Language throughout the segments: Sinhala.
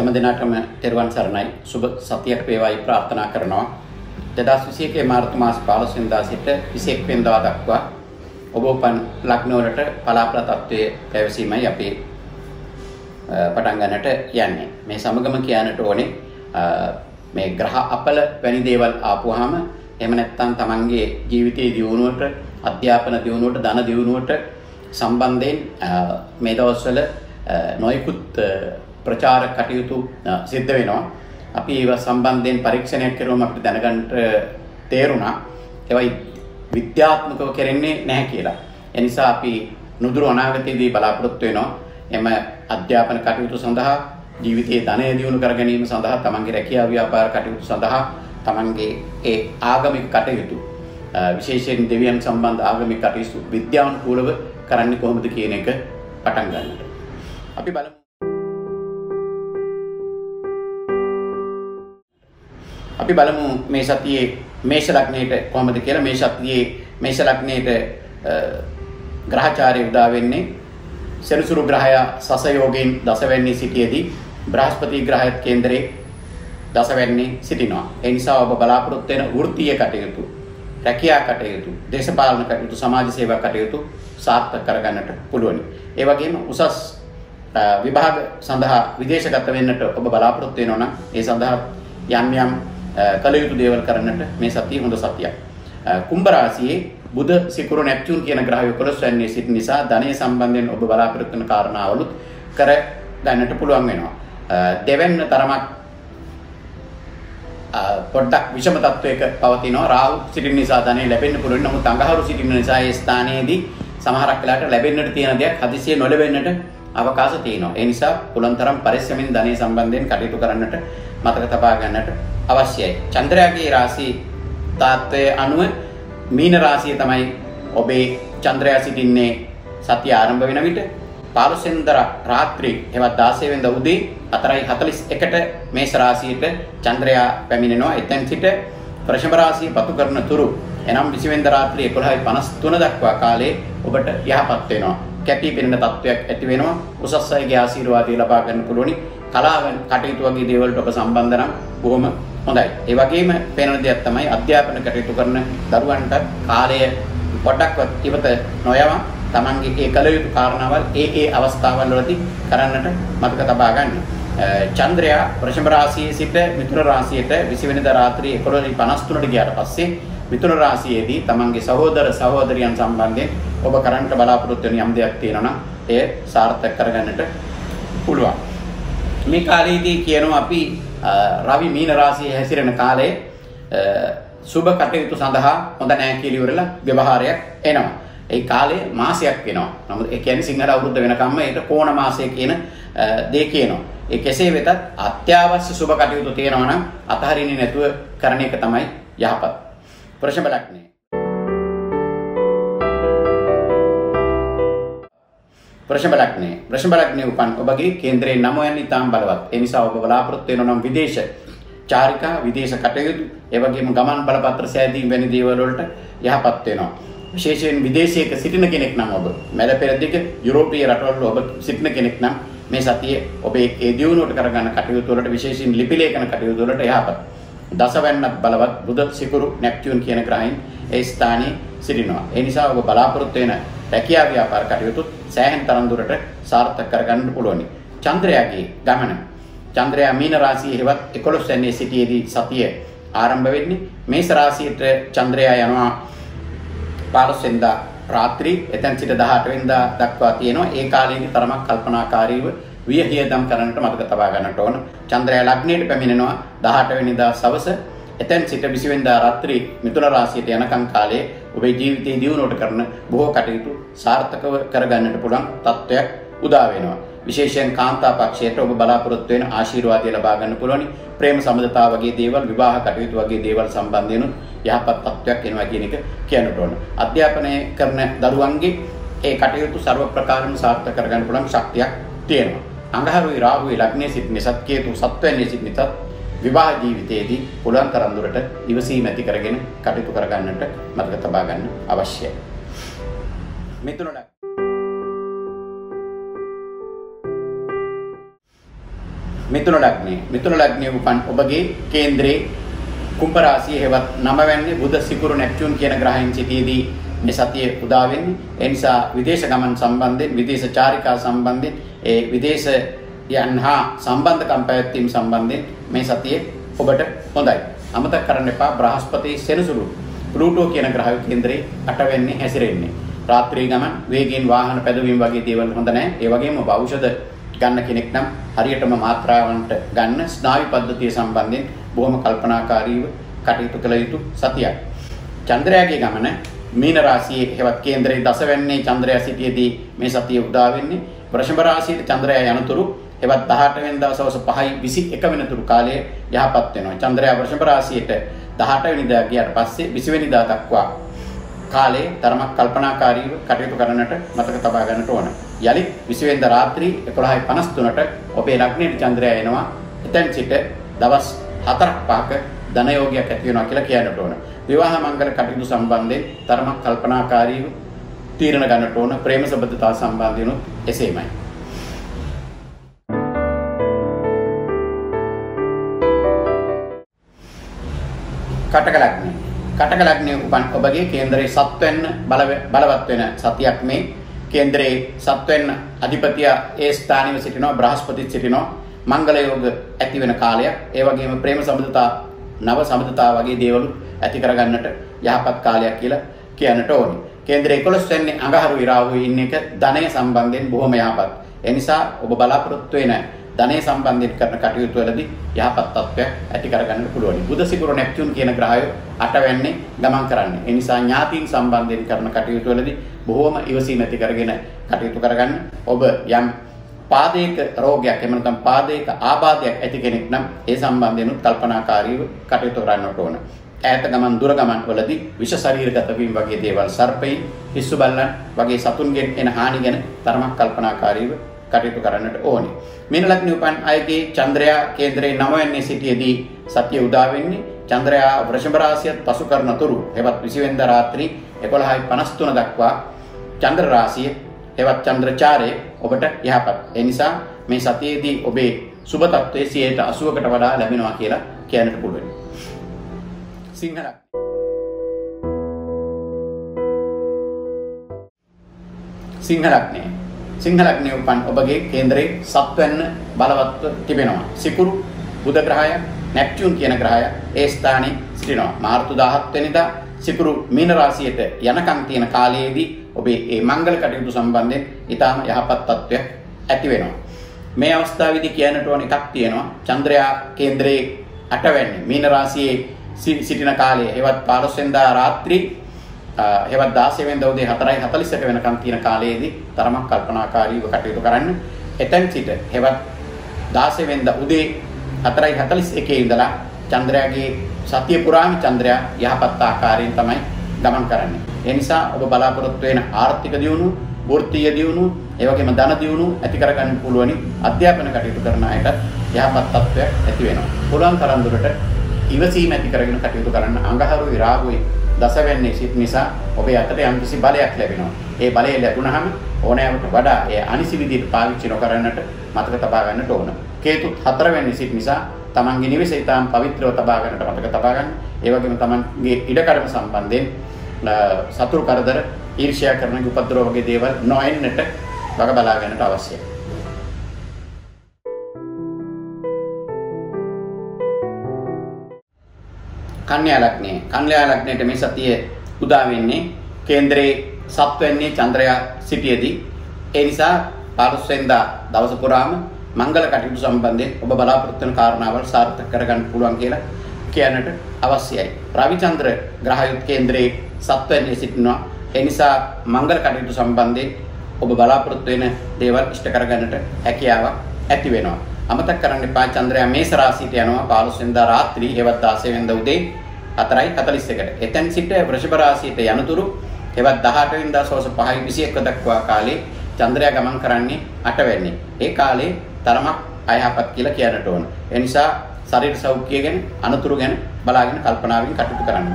සෑම දිනකටම තෙරුවන් සරණයි. සුබ සතියක් වේවායි ප්‍රාර්ථනා කරනවා. 2021 මාර්තු මාස 15 වෙනිදා සිට 21 වෙනිදා දක්වා ඔබ උපන් ලග්න වලට පලාපල තත්ත්වයේ පැවසීමයි අපි පටන් ගන්නට යන්නේ. මේ සමගම කියන්නට ඕනේ මේ ග්‍රහ අපල වැනි දේවල් ආපුවාම එහෙම නැත්නම් තමන්ගේ ජීවිතයේ දියුණුවට, අධ්‍යාපන දියුණුවට, ධන දියුණුවට සම්බන්ධයෙන් මේ දවස්වල නොයෙකුත් ප්‍රචාර කටයුතු සිද්ධ වෙනවා. අපි ඒව සම්බන්ධයෙන් පරීක්ෂණයක් කරුවම අපිට දැනගන්න තේරුණා ඒවයි විද්‍යාත්මකව කරන්නේ නැහැ කියලා. ඒ නිසා අපි නුදුරු අනාගතයේදී බලාපොරොත්තු වෙනවා එම අධ්‍යාපන කටයුතු සඳහා, ජීවිතයේ ධනය දියුණු කර ගැනීම සඳහා, තමන්ගේ රැකියාව ව්‍යාපාර කටයුතු සඳහා, තමන්ගේ ඒ ආගමික කටයුතු විශේෂයෙන් දෙවියන් සම්බන්ධ ආගමික කටයුතු විද්‍යානුකූලව කරන්නේ කොහොමද කියන එක පටන් ගන්නට. අපි බලමු මේ සතියේ මේෂ ලග්නයට කොහොමද කියලා. මේ සතියේ මේෂ ලග්නයට ග්‍රහචාරය උදා වෙන්නේ සෙනසුරු ග්‍රහය සසයෝගයෙන් දසවැන්නේ සිටියේදී බ්‍රහස්පති ග්‍රහයත් කේන්දරයේ දසවැන්නේ සිටිනවා. ඒ නිසා ඔබ බලාපොරොත්තු වෙන වෘත්තීය කටයුතු, රැකියා කටයුතු, දේශපාලන කටයුතු, සමාජ සේවා කටයුතු සාර්ථක කරගන්නට පුළුවන්. ඒ වගේම උසස් විභාග සඳහා විදේශගත වෙන්නට ඔබ බලාපොරොත්තු වෙනවා නම් ඒ සඳහා යම් යම් කල යුතු දේවල් කරන්නට මේ සතිය හොඳ සතියක්. කුම්භ රාශියේ බුධ, සිකුරු, නෙප්චූන් කියන ග්‍රහයෝ 11 වෙනි සිටින නිසා ධනය සම්බන්ධයෙන් ඔබ බලාපොරොත්තු වෙන කාරණාවලුත් කර ගන්නට පුළුවන් වෙනවා. දෙවැන්න තරමක් පොඩ්ඩක් විෂම තත්වයක පවතිනවා. රාහු සිටින නිසා ධනය ලැබෙන්න පුළුවන්. නමුත් අඟහරු සිටින නිසා ඒ ස්ථානයේදී සමහරක් වෙලාවට ලැබෙන්නට තියෙන දේක් හදිසියෙ නොලැබෙන්නට අවකාශ තියෙනවා. ඒ නිසා පුළුවන් තරම් පරිස්සමින් ධනය සම්බන්ධයෙන් කටයුතු කරන්නට මතක තබා ගන්නට අවශ්‍යයි. චන්ද්‍රයාගේ රාශි තාත්වයේ අනුව මීන රාශිය තමයි ඔබේ චන්ද්‍රයා සිටින්නේ සතිය ආරම්භ වෙන විට 15 වෙනිදා රාත්‍රී එවත් 16 වෙනිදා උදේ 4:41ට මේෂ රාශියට චන්ද්‍රයා පැමිණෙනවා. එතෙන් සිට වෘෂභ රාශිය පතු කරන තුරු එනම් 20 වෙනිදා රාත්‍රී 11:53 දක්වා කාලේ ඔබට යහපත් වෙනවා. කැපී පෙනෙන තත්වයක් ඇති වෙනවා. උසස් අයගේ ආශිර්වාදය ලබා ගන්න පුළුවනි. කලාවෙන් කටයුතු වගේ දේවල්ට ඔබ සම්බන්ධ නම් බොහොම හොඳයි. ඒ වගේම පේන දෙයක් තමයි අධ්‍යාපන කටයුතු කරන දරුවන්ට කාලය පොඩ්ඩක්වත් ඉවත නොයව තමන්ගේ ඒ කල යුතු කාරණාවල් ඒ අවස්ථාවල් වලදී කරන්නට මතක තබා ගන්න. චන්ද්‍රයා වෘෂභ රාශියේ සිට මිථුන රාශියට 20 වෙනිදා රාත්‍රී 11:53ට ගියාට පස්සේ මිථුන රාශියේදී තමන්ගේ සහෝදර සහෝදරියන් සම්බන්ධයෙන් ඔබ කරන්නට බලාපොරොත්තු වෙන යම් දෙයක් තියෙනවා නම් එය සාර්ථක කරගන්නට පුළුවන්. මේ කාලයේදී කියනවා අපි රවි මීන රාශියේ හැසිරෙන කාලයේ සුබ කටයුතු සඳහා හොඳ නැහැ කියලා ඉවරලා ව්‍යවහාරයක් එනවා. ඒ කාලේ මාසයක් වෙනවා. නමුත් ඒ කියන්නේ සිංහල අවුරුද්ද වෙනකම්ම ඒක කොණ මාසය කියන දේ කියනවා. ඒ කෙසේ වෙතත් අත්‍යවශ්‍ය සුබ කටයුතු තියෙනවා නම් අතහරින්නේ නැතුව කරන එක තමයි යහපත්. වෘෂභ ලග්නය. වෘෂභ ලග්නය. වෘෂභ ලග්නයේ උපන් ඔබගේ කේන්ද්‍රයේ 9 යන ඉතාම බලවත්. ඒ නිසා ඔබ බලාපොරොත්තු වෙනවා නම් විදේශ චාරිකා, විදේශ කටයුතු, ඒ වගේම ගමන් බලපත්‍ර සෑදීම් වැනි දේවල් වලට යහපත් වෙනවා. විශේෂයෙන් විදේශයක සිටින කෙනෙක් නම් ඔබ මැද පෙරදිග යුරෝපීය රටවල ඔබ සිටින කෙනෙක් නම් මේ සතියේ ඔබ ඒ දියුණුවට කරගන්න කටයුතු වලට විශේෂයෙන් ලිපි ලේඛන කටයුතු වලට යහපත්. දසවැන්නත් බලවත් බුධ, සිකුරු, නෙප්චූන් කියන ග්‍රහයන් ඒ ස්ථානයේ සිටිනවා. ඒ නිසා ඔබ බලාපොරොත්තු වෙන රැකියා ව්‍යාපාර කටයුතු සෑහෙන තරම් දුරට සාර්ථක කරගන්න පුළුවන්. චන්ද්‍රයාගේ ගමන. චන්ද්‍රයා මීන රාශියේ හෙවත් 11 වෙනි සිටියේදී සතිය ආරම්භ වෙන්නේ. මේෂ රාශියට චන්ද්‍රයා යනවා 15 වෙනිදා රාත්‍රී එතෙන් සිට 18 වෙනිදා දක්වා තියෙනවා. ඒ කාලයේදී තරමක් කල්පනාකාරීව වියහියදම් කරන්නට මතක තබා ගන්නට ඕන. චන්ද්‍රයා ලග්නයට පැමිණෙනවා 18 වෙනිදා සවස. එතෙන් සිට 20 වෙනිදා රාත්‍රී මිථුන රාශියට යනකම් කාලයේ ඔබේ ජීවිතයේ දියුණුවට කරන බොහෝ කටයුතු සාර්ථකව කරගන්නට පුළුවන් තත්ත්වයක් උදා වෙනවා. විශේෂයෙන් කාන්තා පක්ෂයට ඔබ බලාපොරොත්තු වෙන ආශිර්වාදය ලබා ගන්න පුළුවන්. ප්‍රේම සම්බන්ධතාව වගේ දේවල්, විවාහ කටයුතු වගේ දේවල් සම්බන්ධයෙන් යහපත් තත්ත්වයක් එනවා කියන එක කියන්නට ඕන. අධ්‍යාපනය කරන දරුවන්ගේ ඒ කටයුතු ਸਰව ප්‍රකාරම සාර්ථක කරගන්න පුළුවන් ශක්තියක් තියෙනවා. අඟහරුයි රාහුයි ලග්නයේ සිටින සත්කේතු සත්වැන්නේ සිටින තත් විවාහ ජීවිතයේදී පුළුවන් තරම් දුරට ඉවසීම ඇති කරගෙන කටයුතු කරගන්නට මතක තබා ගන්න අවශ්‍යයි. මිථුන ලග්නයේ උපන් ඔබගේ කේන්ද්‍රයේ කුම්භ රාශිය හෙවත් 9 වෙනි බුධ සිකුරු නෙප්චූන් කියන ග්‍රහයන් සිටියේදී මේ සතියේ උදා වෙන්නේ. ඒ නිසා විදේශ ගමන් සම්බන්ධයෙන් විදේශ චාරිකා සම්බන්ධයෙන් ඒ විදේශ යන් හා සම්බන්ධකම් පැවැත්වීම සම්බන්ධයෙන් මේ සතියේ ඔබට හොඳයි. අමතක කරන්න එපා බ්‍රහස්පති සෙනසුරු ප්ලූටෝ කියන ග්‍රහ කේන්ද්‍රයේ 8 වෙනි හැසිරෙන්නේ. රාත්‍රී ගමන් වේගයෙන් වාහන පැදවීම වගේ දේවල් හොඳ නැහැ. ඒ වගේම ඔබ ඖෂධ ගන්න කෙනෙක් නම් හරියටම මාත්‍රාවන්ට ගන්න ස්නායු පද්ධතිය සම්බන්ධයෙන් බොහොම කල්පනාකාරීව කටයුතු කළ යුතු සතියක්. චන්ද්‍රයාගේ ගමන මීන රාශියේ හෙවත් කේන්ද්‍රයේ 10 වෙනි චන්ද්‍රයා සිටියේදී මේ සතිය උදා වෙන්නේ. වෘෂභ රාශියේ චන්ද්‍රයා යනතුරු හෙවත් 18 වෙනිදා සවස් 5:21 වෙනිතුරු කාලයේ යහපත් වෙනවා. චන්ද්‍රයා වෘෂභ රාශියට 18 වෙනිදා ගියාට පස්සේ 20 වෙනිදා දක්වා කාලේ තරමක් කල්පනාකාරීව කටයුතු කරන්නට මතක තබා ගන්නට ඕන. යලිත් 20 වෙනිදා රාත්‍රී 11:53ට ඔබේ ලග්නයේ චන්ද්‍රයා එනවා. එතෙන් සිට දවස් 4-5ක ධන යෝගයක් ඇති වෙනවා කියලා කියන්නට ඕන. විවාහ මංගල කටයුතු සම්බන්ධයෙන් තරමක් කල්පනාකාරීව තීරණ ගන්නට ඕන. ප්‍රේම සම්බන්ධතා සම්බන්ධයෙන් එසේමයි. කටක ලග්නයේ උපන් ඔබගේ කේන්ද්‍රයේ 7 වෙනි බලවත් වෙන සතියක් මේ. කේන්ද්‍රයේ 7 වෙනි අධිපතිය ඒ ස්ථානයේ සිටිනවා. බ්‍රහස්පති සිටිනවා. මංගල යෝග ඇති වෙන කාලයක්. ඒ වගේම ප්‍රේම සම්බන්ධතා නව සම්බන්ධතා වගේ දේවල් ඇති කරගන්නට යහපත් කාලයක් කියලා කියන්නට ඕනේ. කේන්ද්‍රයේ 11 වෙනි අඟහරු ඉරාවු ඉන්න එක ධනය සම්බන්ධයෙන් බොහොම යහපත්. ඒ නිසා ඔබ බලාපොරොත්තු වෙන ධනය සම්බන්ධයෙන් කරන කටයුතු වලදී යහපත් තත්ත්වයක් ඇති කරගන්න පුළුවන්. බුධ සිකුරු නෙප්චූන් කියන ග්‍රහය 8 වෙනි ගමන් කරන්නේ. ඒ නිසා ඥාතීන් සම්බන්ධයෙන් කරන කටයුතු වලදී බොහොම ඉවසීම ඇති කරගෙන කටයුතු කරගන්න. ඔබ යම් පාදයක රෝගයක් එහෙම නැත්නම් පාදයක ආබාධයක් ඇති කෙනෙක් නම් ඒ සම්බන්ධයෙන් කල්පනාකාරීව කටයුතු කරන්නට ඕන. ඈත ගමන් දුර ගමන් වලදී විෂ ශරීරගත වීම වගේ දේවල් සර්පයි පිස්සු බල්ලන් වගේ සතුන්ගෙන් එන හානි ගැන තරමක් කල්පනාකාරීව කටයුතු කරන්නට ඕනේ. මීන ලග්නයේ උපන් අයගේ චන්ද්‍රයා කේන්ද්‍රයේ 9 වෙනි සිටියේදී සතිය උදා වෙන්නේ. චන්ද්‍රයා වෘෂභ රාශියත් පසු කරන තුරු හෙවත් 20 වෙනිදා රාත්‍රී 11:53 දක්වා චන්ද්‍ර රාශිය හෙවත් චන්ද්‍රචාරයේ ඔබට යහපත්. ඒ නිසා මේ සතියේදී ඔබේ සුබ තත්ත්වයේ 80%කට වඩා ලැබෙනවා කියලා කියන්නට පුළුවන්. සිංහ ලග්නයේ උපන් ඔබගේ කේන්ද්‍රයේ 7 වෙනි බලවත්ව තිබෙනවා. සිකුරු බුධ ග්‍රහය නෙප්චූන් කියන ග්‍රහය ඒ ස්ථානයේ සිටිනවා. මාර්තු 17 වෙනිදා සිකුරු මීන රාශියට යනකම් තියෙන කාලයේදී ඔබේ මේ මංගල කටයුතු සම්බන්ධයෙන් ඊටාම යහපත් තත්ත්වයක් ඇති වෙනවා. මේ අවස්ථාවේදී කියන්නට ඕන එකක් තියෙනවා. චන්ද්‍රයා කේන්ද්‍රයේ 8 වෙනි මීන රාශියේ සිටින කාලයේ හෙවත් 15 වෙනිදා රාත්‍රී හෙවත් 16 වෙනිදා උදේ 4:41 වෙනකම් තියෙන කාලයේදී තරමක් කල්පනාකාරීව කටයුතු කරන්න. එතෙන් සිට හෙවත් 16 වෙනිදා උදේ 4:41 ඉඳලා චන්ද්‍රයාගේ සතිය පුරාම චන්ද්‍රයා යහපත් ආකාරයෙන් තමයි ගමන් කරන්නේ. ඒ නිසා ඔබ බලාපොරොත්තු වෙන ආර්ථික දියුණුව, වෘත්තීය දියුණුව, ඒ වගේම ධන දියුණුව ඇති කරගන්න පුළුවන් අධ්‍යාපන කටයුතු කරන අයට යහපත් තත්ත්වයක් ඇති වෙනවා. පුළුවන් තරම් දුරට ඉවසීම ඇති කරගෙන කටයුතු කරන්න. අඟහරුයි රාහුයි දසවැන්නේ සිට නිසා ඔබේ අතට යම්කිසි බලයක් ලැබෙනවා. ඒ බලය ලැබුණාම ඕනෑමට වඩා ඒ අනිසි විදිහට පාවිච්චි නොකරන්නට මතක තබා ගන්නට ඕන. කේතුත් 4 වෙනි සිට නිසා තමන්ගේ නිවස ඊටාම් පවිත්‍රව තබා ගන්නට මතක තබා ගන්න. ඒ වගේම තමන්ගේ ඉඩකඩම සම්බන්ධයෙන් සතුරු කරදර, ඊර්ෂ්‍යා කරන උපද්‍රව වගේ දේවල් නොඑන්නට වග බලා ගන්නට අවශ්‍යයි. කන්‍යා ලග්නයට මේ සතියේ උදා වෙන්නේ කේන්ද්‍රයේ 7 වෙනි චන්ද්‍රයා සිටියේදී. ඒ නිසා 15 වෙනිදා දවස පුරාම මංගල කටයුතු සම්බන්ධයෙන් ඔබ බලාපොරොත්තු වන කාරණාවල් සාර්ථක කරගන්න පුළුවන් කියලා කියන්නට අවශ්‍යයි. රවිචන්ද්‍ර ග්‍රහයුත් කේන්ද්‍රයේ 7 වෙනි සිටිනවා. ඒ නිසා මංගල කටයුතු සම්බන්ධයෙන් ඔබ බලාපොරොත්තු වෙන දේවල් ඉෂ්ට කරගන්නට හැකියාවක් ඇති වෙනවා. අමතක කරන්න එපා චන්ද්‍රයා මේෂ රාශියට යනවා 15 වෙනිදා රාත්‍රී හෙවත් 16 වෙනිදා උදේ 4:41ට. එතෙන් සිට වෘෂභ රාශියට යනතුරු හෙවත් 18 වෙනිදා සවස් 5:21 දක්වා කාලේ චන්ද්‍රයා ගමන් කරන්නේ 8 වෙනි. ඒ කාලේ තරමක් අයහපත් කියලා කියන්නට ඕන. ඒ නිසා ශරීර සෞඛ්‍යය ගැන අනතුරු ගැන බලාගෙන කල්පනාවෙන් කටයුතු කරන්න.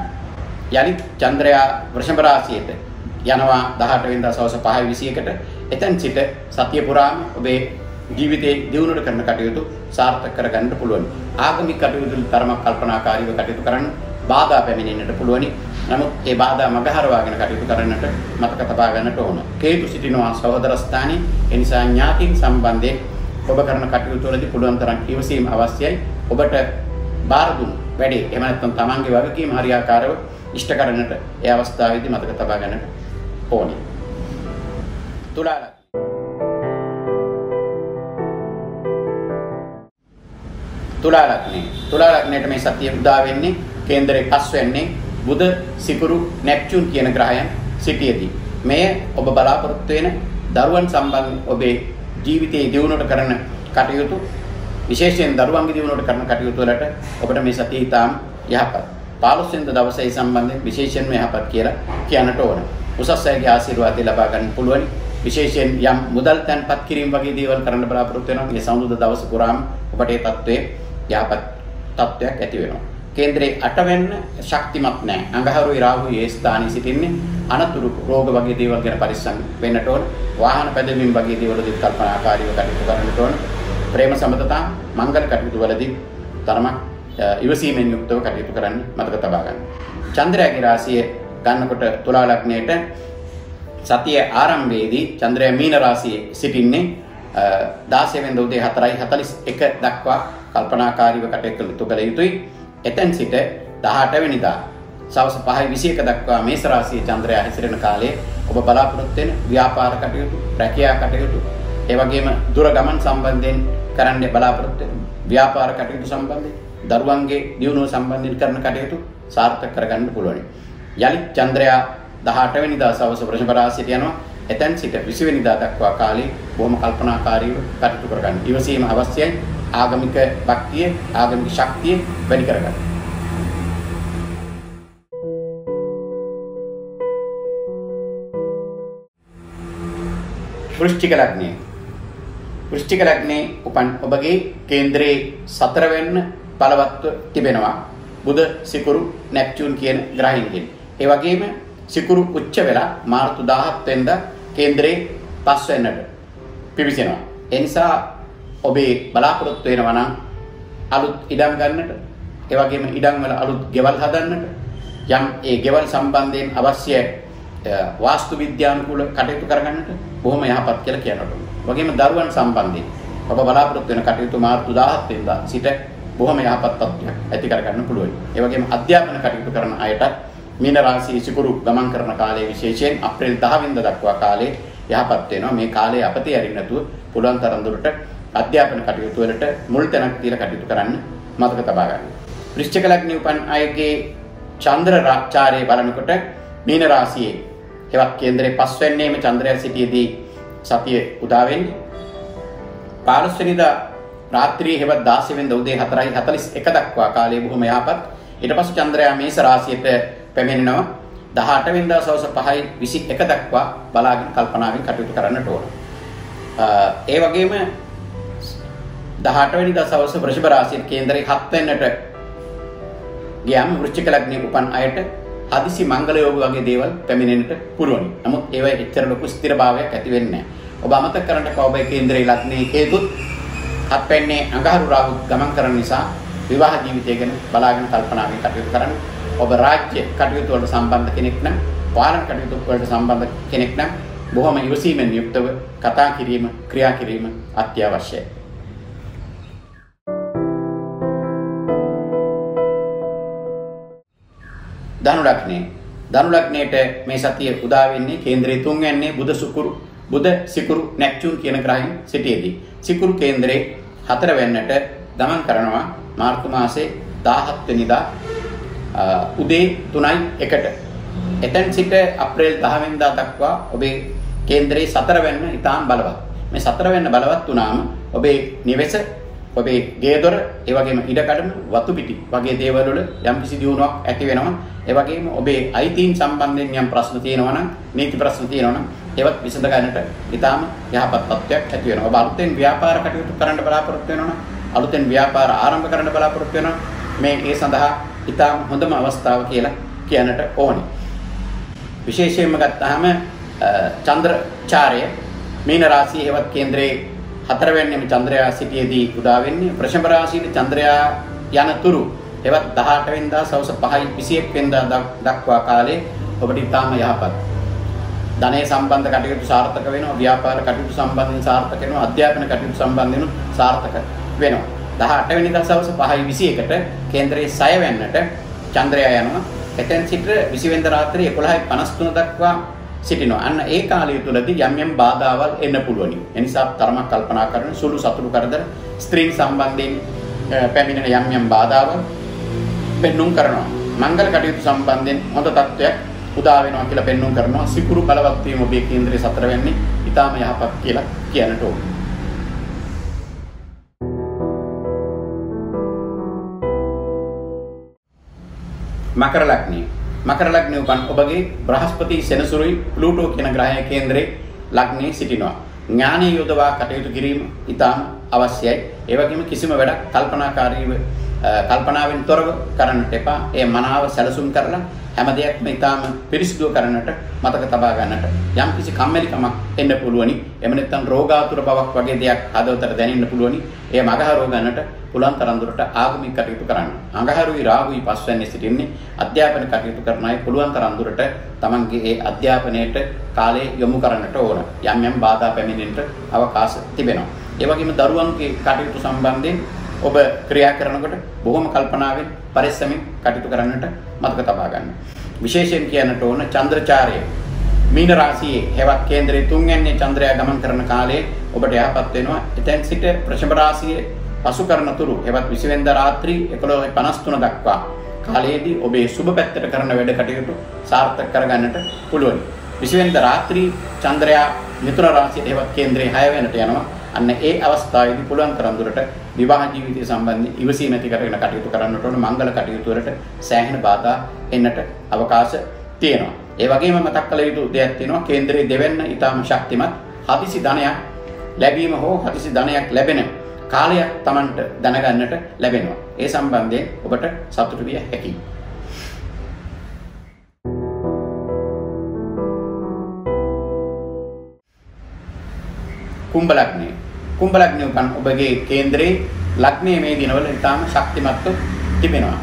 යලිත් චන්ද්‍රයා වෘෂභ රාශියට යනවා 18 වෙනිදා සවස් 5:21ට. එතෙන් සිට සතිය පුරාම ඔබේ ජීවිතේ දියුණුවට කරන කටයුතු සාර්ථක කරගන්න පුළුවන්. ආගමික කටයුතු තරමක් කල්පනාකාරීව කටයුතු කරන්න බාධා පැමිණෙන්නට පුළුවනි. නමුත් ඒ බාධා මගහරවාගෙන කටයුතු කරන්නට මතක තබා ගන්නට ඕන. කේතු සිටිනවා සහෝදර ස්ථානයේ. ඒ නිසා ඥාතින් සම්බන්ධයෙන් ඔබ කරන කටයුතු වලදී පුළුවන් තරම් ඉවසීම අවශ්‍යයි. ඔබට බාර දුන් වැඩේ එහෙම නැත්නම් තමන්ගේ වගකීම හරියාකාරව ඉෂ්ට කරන්නට ඒ අවස්ථාවේදී මතක තබා ගන්නට ඕනේ. තුලා ලග්නයට මේ සතිය උදා වෙන්නේ කේන්දරේ පස් වෙන්නේ බුධ සිකුරු නෙප්චූන් කියන ග්‍රහයන් සිටියේදී. මේ ඔබ බලාපොරොත්තු වෙන දරුවන් සම්බන්ධ ඔබේ ජීවිතයේ දියුණුවට කරන කටයුතු විශේෂයෙන් දරුවන්ගේ දියුණුවට කරන කටයුතු වලට ඔබට මේ සතිය ඉතාම යහපත්. 15 වෙනිදා දවසේ සම්බන්ධයෙන් විශේෂයෙන්ම යහපත් කියලා කියන්නට ඕන. උසස් අයගේ ආශිර්වාද ලබා ගන්න පුළුවන්. විශේෂයෙන් යම් මුදල් තැන්පත් කිරීම වගේ දේවල් කරන්න බලාපොරොත්තු වෙනවා. මේ සමුද දවස පුරාම ඔබට ඒ තත්ත්වයේ යහපත් තත්ත්වයක් ඇති වෙනවා. කේන්දරේ 8 වෙන්න ශක්තිමත් නැහැ. අඟහරුයි රාහුයි ඒ ස්ථානයේ සිටින්නේ. අනතුරු රෝග වගේ දේවල් ගැන පරිස්සම් වෙන්නට ඕන. වාහන පැදවීම වගේ දේවල් වලදී කල්පනාකාරීව කටයුතු කරන්නට ඕන. ප්‍රේම සම්බන්ධතා මංගල කටයුතු වලදී තරමක් ඉවසීමෙන් යුක්තව කටයුතු කරන්න මතක තබා ගන්න. චන්ද්‍රයාගේ රාශිය ගන්නකොට තුලා ලග්නයට සතිය ආරම්භයේදී චන්ද්‍රයා මීන රාශියේ සිටින්නේ 16 වෙනිදා උදේ 4:41 දක්වා කල්පනාකාරීව කටයුතු කළ යුතුයි. එතෙන් සිට 18 වෙනිදා සවස් 5:21 දක්වා මේෂ රාශියේ චන්ද්‍රයා හැසිරෙන කාලයේ ඔබ බලාපොරොත්තු වෙන ව්‍යාපාර කටයුතු, රැකියා කටයුතු, ඒ වගේම දුර ගමන් සම්බන්ධයෙන් කරන්න බලාපොරොත්තු වෙන ව්‍යාපාර කටයුතු සම්බන්ධයෙන්, දරුවන්ගේ දියුණුව සම්බන්ධයෙන් කරන කටයුතු සාර්ථක කරගන්න පුළුවන්. යලිත් චන්ද්‍රයා 18 වෙනිදා සවස් වෘෂභ රාශියට යනවා. එතෙන් සිට 20 වෙනිදා දක්වා කාලේ බොහොම කල්පනාකාරීව කටයුතු කරගන්න. ඉවසීම අවශ්‍යයි. ආගමික භක්තිය, ආගමික ශක්තිය වැඩි කරගන්න. වෘශ්චික ලග්නේ උපන් ඔබගේ කේන්දරේ 4 වෙන්න බලවත්ව තිබෙනවා. බුධ සිකුරු නෙප්චූන් කියන ග්‍රහයන්ගෙන්. ඒ වගේම සිකුරු උච්ච වෙලා මාර්තු 17 වෙනිදා කේන්දරේ 5 වෙන්නට පිවිසෙනවා. ඒ නිසා ඔබේ බලාපොරොත්තු වෙනවා නම් අලුත් ඉඩම් ගන්නට, ඒ වගේම ඉඩම් වල අලුත් ගෙවල් හදන්නට, යම් ඒ ගෙවල් සම්බන්ධයෙන් අවශ්‍ය වාස්තු විද්‍යානුකූල කටයුතු කරගන්නට බොහොම යහපත් කියලා කියනවා. වගේම දරුවන් සම්බන්ධයෙන් ඔබ බලාපොරොත්තු වෙන කටයුතු මාර්තු 17 වෙනිදා සිට බොහොම යහපත් තත්ත්වයක් ඇති කරගන්න පුළුවන්. ඒ වගේම අධ්‍යාපන කටයුතු කරන අයට මීන රාශියේ සිකුරු ගමන් කරන කාලයේ විශේෂයෙන් අප්‍රේල් 10 වෙනිදා දක්වා කාලේ යහපත් වෙනවා. මේ කාලේ අපතේ ඇරින්න නැතුව පුළුවන් තරම් දුරට අධ්‍යාපන කටයුතු වලට මුල් තැනක් දීලා කටයුතු කරන්න මතක තබා ගන්න. වෘශ්චික ලග්නයේ උපන් අයගේ චන්ද්‍ර රාචාර්ය බලනකොට මීන රාශියේ හෙවත් කේන්දරේ 5 වෙන්නේම චන්ද්‍රයා සිටියේදී සතිය උදා වෙන්නේ 15 වෙනිදා රාත්‍රියේ හෙවත් 16 වෙනිදා උදේ 4:41 දක්වා කාලය බොහොම යහපත්. ඊට පස්සේ චන්ද්‍රයා මේෂ රාශියට පැමිණෙනවා 18 වෙනිදා සවස් 5:21 දක්වා බලාගෙන කල්පනාවෙන් කටයුතු කරන්නට ඕන. ඒ වගේම 18 වෙනිදා සවස් වෘෂභ රාශියේ කේන්දරේ 7 වෙන්නට ගියාම වෘශ්චික ලග්නයේ උපන් අයට හදිසි මංගල යෝග වගේ දේවල් පැමිණෙන්නට පුළුවන්. නමුත් ඒවයි එච්චර ලොකු ස්ථිරභාවයක් ඇති වෙන්නේ නැහැ. ඔබ අමතක කරන්න එපා ඔබේ කේන්දරේ ලග්නයේ හේතුත් හත්පැන්නේ අඟහරු රාහු ගමන් කරන නිසා විවාහ ජීවිතය ගැන බලාගෙන කල්පනාවෙන් කටයුතු කරන්න. ඔබ රාජ්‍ය කටයුතු වලට සම්බන්ධ කෙනෙක් නම්, පාලන කටයුතු වලට සම්බන්ධ කෙනෙක් නම් බොහොම ඉවසීමෙන් යුක්තව කතා කිරීම, ක්‍රියා කිරීම අත්‍යවශ්‍යයි. ධනු ලග්නයට මේ සතිය උදා වෙන්නේ කේන්දරේ 3 වෙන්නේ බුධ සිකුරු නෙප්චූන් කියන ග්‍රහයන් සිටියේදී. සිකුරු කේන්දරේ 4 වෙන්නට ගමන් කරනවා මාර්තු මාසේ 17 වෙනිදා උදේ 3:01ට. එතෙන් සිට අප්‍රේල් 10 වෙනිදා දක්වා ඔබේ කේන්දරේ 4 වෙන්න ඉතාම බලවත්. මේ 4 වෙන්න බලවත් වුණාම ඔබේ නිවෙස, ඔබේ ගේ දොර, ඒ වගේම ඉඩකඩම, වතු පිටි වගේ දේවල් වල යම්කිසි දියුණුවක් ඇති වෙනවා. ඒ වගේම ඔබේ අයිතීන් සම්බන්ධයෙන් යම් ප්‍රශ්න තියෙනවා නම්, නීති ප්‍රශ්න තියෙනවා නම් ඒවත් විසඳ ගන්නට ඉතාම යහපත් තත්ත්වයක් ඇති වෙනවා. ඔබ අලුතෙන් ව්‍යාපාර කටයුතු කරන්න බලාපොරොත්තු වෙනවා නම්, අලුතෙන් ව්‍යාපාර ආරම්භ කරන්න බලාපොරොත්තු වෙනවා මේ ඒ සඳහා ඉතාම හොඳම අවස්ථාව කියලා කියන්නට ඕනේ. විශේෂයෙන්ම ගත්තාම චන්ද්‍රචාරය මීන රාශියේ හෙවත් කේන්දරේ 4වෙනිම චන්ද්‍රයා සිටියේදී උදා වෙන්නේ. වෘෂභ රාශියේ චන්ද්‍රයා යන තුරු එවත් 18 වෙනිදා සවස් 5:21 වෙනිදා දක්වා කාලේ ඔබට ඉතාම යහපත්. ධනය සම්බන්ධ කටයුතු සාර්ථක වෙනවා, ව්‍යාපාර කටයුතු සම්බන්ධයෙන් සාර්ථක වෙනවා, අධ්‍යාපන කටයුතු සම්බන්ධයෙන් සාර්ථක වෙනවා. 18 වෙනිදා සවස් 5:21ට කේන්ද්‍රයේ 6 වෙන්නට චන්ද්‍රයා යනවා. එතෙන් සිට 20 වෙනිදා රාත්‍රී 11:53 දක්වා සිටිනවා. අන්න ඒ කාලය තුලදී යම් බාධාවල් එන්න පුළුවනි. ඒ නිසා තරමක් කල්පනා කරන සුළු සතුරු කරදර ස්ත්‍රීන් සම්බන්ධයෙන් පැමිණෙන යම් බාධාවල් පෙන්눔 කරනවා. මංගල කටයුතු සම්බන්ධයෙන් හොඳ තත්ත්වයක් උදා වෙනවා කියලා පෙන්눔 කරනවා. සිකුරු බලවත් වීම ඔබේ කේන්ද්‍රයේ 4 වෙන්නේ ඊටාම යහපත් කියලා කියන්නට ඕනේ. මකර ලග්නය. මකර ලග්නය උපන් ඔබගේ බ්‍රහස්පති සෙනසුරුයි ප්ලූටෝ කියන ග්‍රහය කේන්ද්‍රයේ ලග්නයේ සිටිනවා. ඥානීය යොදවා කටයුතු කිරීම ඉතාම අවශ්‍යයි. ඒ වගේම කිසිම වැඩක් කල්පනාවෙන් තොරව කරන්නට එපා. ඒ මනාව සැලසුම් කරලා හැම දෙයක්ම ඉතාම පිරිසිදුව කරන්නට මතක තබා ගන්නට. යම් කිසි කම්මැලිකමක් එන්න පුළුවනි. එහෙම නැත්නම් රෝගාතුර බවක් වගේ දෙයක් හදවතට දැනෙන්න පුළුවනි. ඒ මගහරව ගන්නට පුළුවන් තරම් දුරට ආගමික කටයුතු කරන්න. අඟහරුයි රාහුයි පස්වැන්නේ සිටින්නේ අධ්‍යාපන කටයුතු කරන අය පුළුවන් තරම් දුරට තමන්ගේ ඒ අධ්‍යාපනයට කාලය යොමු කරන්නට ඕන. යම් බාධා පැමිණෙන්නට අවකාශ තිබෙනවා. ඒ වගේම දරුවන්ගේ කටයුතු සම්බන්ධයෙන් ඔබ ක්‍රියා කරනකොට බොහොම කල්පනාවෙන් පරිස්සමින් කටයුතු කරන්නට මතක තබා ගන්න. විශේෂයෙන් කියන්නට ඕන චන්ද්‍රචාරය මීන රාශියේ හෙවත් කේන්ද්‍රයේ 3 වෙනි චන්ද්‍රයා ගමන් කරන කාලයේ ඔබට යහපත් වෙනවා. එතෙන් සිට වෘෂභ රාශියේ පසු කරන තුරු හෙවත් 20 වෙනිදා රාත්‍රී 11:53 දක්වා කාලයේදී ඔබේ සුබ පැත්තට කරන වැඩ කටයුතු සාර්ථක කරගන්නට පුළුවන්. 20 වෙනිදා රාත්‍රී චන්ද්‍රයා මිථුන රාශියේ හෙවත් කේන්ද්‍රයේ 6 වෙනට යනවා. අන්න ඒ අවස්ථාවේදී පුළුවන් තරම් දුරට විවාහ ජීවිතය සම්බන්ධයෙන් ඉවසීම ඇති කරගෙන කටයුතු කරන්නට ඕන. මංගල කටයුතු වලට සෑහෙන බාධා එන්නට අවකාශ තියෙනවා. ඒ වගේම මතක් කළ යුතු දෙයක් තියෙනවා. කේන්ද්‍රයේ දෙවෙන්න ඊටාම ශක්තිමත් හදිසි ධනයක් ලැබීම හෝ හදිසි ධනයක් ලැබෙන කාලයක් Tamanට දැනගන්නට ලැබෙනවා. ඒ සම්බන්ධයෙන් ඔබට සතුටු විය හැකියි. කුම්භ ලග්නය. කුම්භ ලග්නය උපන් ඔබගේ කේන්ද්‍රයේ ලග්නයේ මේ දිනවල ඉතාම ශක්තිමත්ව තිබෙනවා.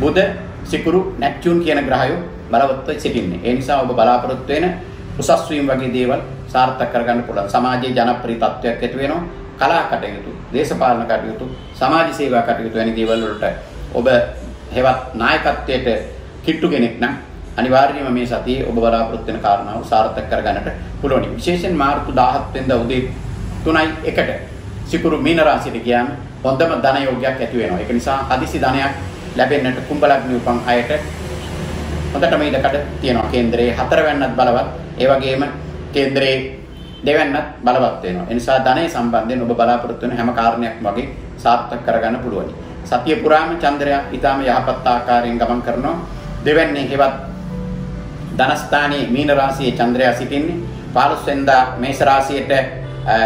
බුධ, සිකුරු, නැප්චූන් කියන ග්‍රහයෝ බලවත්ව සිටින්නේ. ඒ නිසා ඔබ බලාපොරොත්තු වෙන උසස් වීම වගේ දේවල් සාර්ථක කරගන්න පුළුවන්. සමාජයේ ජනප්‍රිය තත්ත්වයක් ඇති වෙනවා. කලා කටයුතු, දේශපාලන කටයුතු, සමාජ සේවා කටයුතු වැනි දේවල් වලට ඔබ හෙවත් නායකත්වයට කිට්ටු කෙනෙක් නම් අනිවාර්යයෙන්ම මේ සතියේ ඔබ බලාපොරොත්තු වෙන කාරණාව සාර්ථක කරගන්නට පුළුවන්. විශේෂයෙන් මාර්තු 17 වෙනිදා උදේ 3:01ට සිකුරු මීන රාශියට ගියාම හොඳම ධන යෝගයක් ඇති වෙනවා. ඒක නිසා හදිසි ධනයක් ලැබෙන්නට කුම්භ ලග්නය උපන් අයට හොඳටම ඉඩකඩ තියෙනවා. කේන්ද්‍රයේ 4 වෙන්නත් බලවත්, ඒ වගේම කේන්ද්‍රයේ දෙවන්නත් බලවත් වෙනවා. ඒ නිසා ධනය සම්බන්ධයෙන් ඔබ බලාපොරොත්තු වෙන හැම කාරණයක්ම වගේ සාර්ථක කරගන්න පුළුවන්. සතිය පුරාම චන්ද්‍රයා ඊටාම යහපත් ආකාරයෙන් ගමන් කරනවා. දෙවන්නේ හෙවත් ධනස්ථානයේ මීන රාශියේ චන්ද්‍රයා සිටින්නේ. 15 වෙනිදා මේෂ රාශියට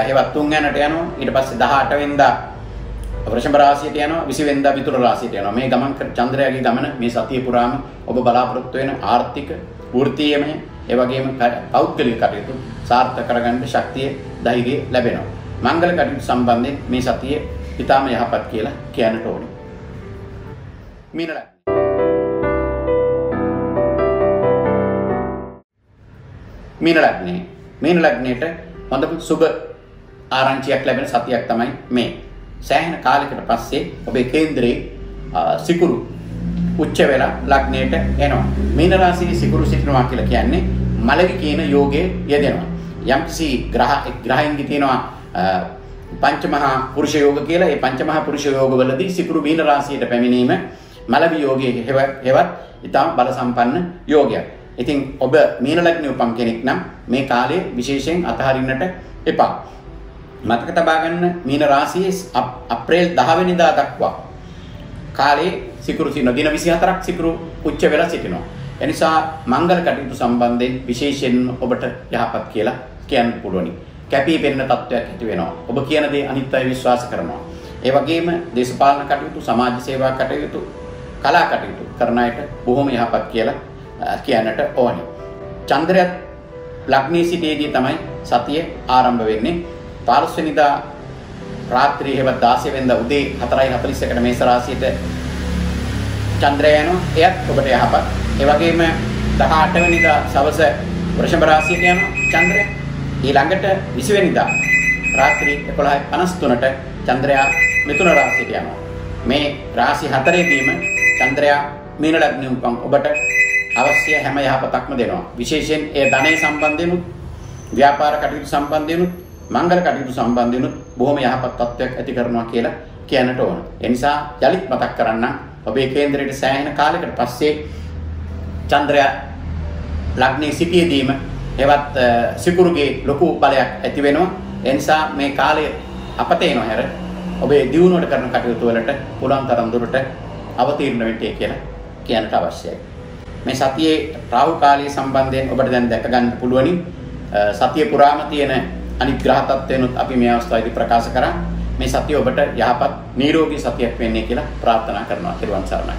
හෙවත් 3 වෙනට යනවා. ඊට පස්සේ 18 වෙනිදා වෘෂභ රාශියට යනවා. 20 වෙනිදා මිථුන රාශියට යනවා. මේ ගමන් චන්ද්‍රයාගේ ගමන මේ සතිය පුරාම ඔබ බලාපොරොත්තු වෙන ආර්ථික, වෘත්තීයමය, ඒ වගේම පෞද්ගලික කටයුතු සාර්ථක කරගන්න ශක්තිය, ධෛර්යය ලැබෙනවා. මංගල කටයුතු සම්බන්ධයෙන් මේ සතියේ ඊටාම යහපත් කියලා කියන්නට ඕනේ. මීන ලග්නයට හොඳ සුබ ආරංචියක් ලැබෙන සතියක් තමයි මේ. සෑහෙන කාලයකට පස්සේ ඔබේ කේන්ද්‍රයේ සිකුරු උච්ච වෙලා ලග්නයට එනවා. මීන රාශියේ සිකුරු සිටිනවා කියලා කියන්නේ මලවි කියන යෝගයේ යෙදෙනවා. යම්කිසි ග්‍රහයන්ගේ තියෙනවා පංචමහා පුරුෂ යෝග කියලා. ඒ පංචමහා පුරුෂ යෝගවලදී සිකුරු මීන රාශියට පැමිණීම මලවි යෝගයේ හෙවත් ඊටම බල සම්පන්න යෝගයක්. ඉතින් ඔබ මීන ලග්නයේ උපන් කෙනෙක් නම් මේ කාලේ විශේෂයෙන් අතහරින්නට එපා. මතක තබා ගන්න මීන රාශියේ අප්‍රේල් 10 වෙනිදා දක්වා කාලේ සිකුරු දින 24ක් සිකුරු උච්ච වෙලා සිටිනවා. එනිසා මංගල කටයුතු සම්බන්ධයෙන් විශේෂයෙන් ඔබට යහපත් කියලා කියන්න පුළුවනි. කැපී පෙනෙන තත්ත්වයක් ඇති වෙනවා. ඔබ කියන දේ අනිත් අය විශ්වාස කරනවා. ඒ වගේම දේශපාලන කටයුතු, සමාජ සේවා කටයුතු, කලා කටයුතු කරන අයට බොහොම යහපත් කියලා කියන්නට ඕනේ. චන්ද්‍රයත් ලග්නයේ සිටේදී තමයි සතිය ආරම්භ වෙන්නේ. 15 වෙනිදා රාත්‍රී හෙවත් 16 වෙනිදා උදේ 4:41ට මේස රාශියට චන්ද්‍රය යනවා. එයත් ඔබට යහපත්. ඒ වගේම 18 වෙනිදා සවස වෘෂභ රාශියට යනවා චන්ද්‍රය. ඊළඟට 20 වෙනිදා රාත්‍රී 11:53ට චන්ද්‍රයා මිථුන රාශියට යනවා. මේ රාශි හතරේදීම චන්ද්‍රයා මීන ලග්නෙ උපන් ඔබට අවශ්‍ය හැම යහපතක්ම දෙනවා. විශේෂයෙන් ඒ ධනය සම්බන්ධයෙන්ුත් ව්‍යාපාර කටයුතු සම්බන්ධයෙන්ුත් මංගල කටයුතු සම්බන්ධයෙන්ුත් බොහොම යහපත් තත්ත්වයක් ඇති කරනවා කියලා කියන්නට ඕන. ඒ නිසා යලිත් මතක් කරන්නම් ඔබේ කේන්දරයට සෑහෙන කාලයකට පස්සේ චන්ද්‍රයා ලග්නයේ සිටියේදීම එවත් සිකුරුගේ ලොකු බලයක් ඇති වෙනවා. ඒ නිසා මේ කාලය අපතේනවා හැර ඔබේ දියුණුවට කරන කටයුතු වලට පුළුවන් තරම් දුරට අවතීර්ණ වෙන්න කියලා කියන්නට අවශ්‍යයි. මේ සතියේ රාහු කාලය සම්බන්ධයෙන් ඔබට දැන් දැක ගන්න පුළුවනි. සතිය පුරාම තියෙන අනිත් ග්‍රහ තත්ත්වයන්ුත් අපි මේ අවස්ථාවේදී ප්‍රකාශ කරා. මේ සතිය ඔබට යහපත් නිරෝගී සතියක් වෙන්නේ කියලා ප්‍රාර්ථනා කරනවා. ත්‍රිවන් සරණයි.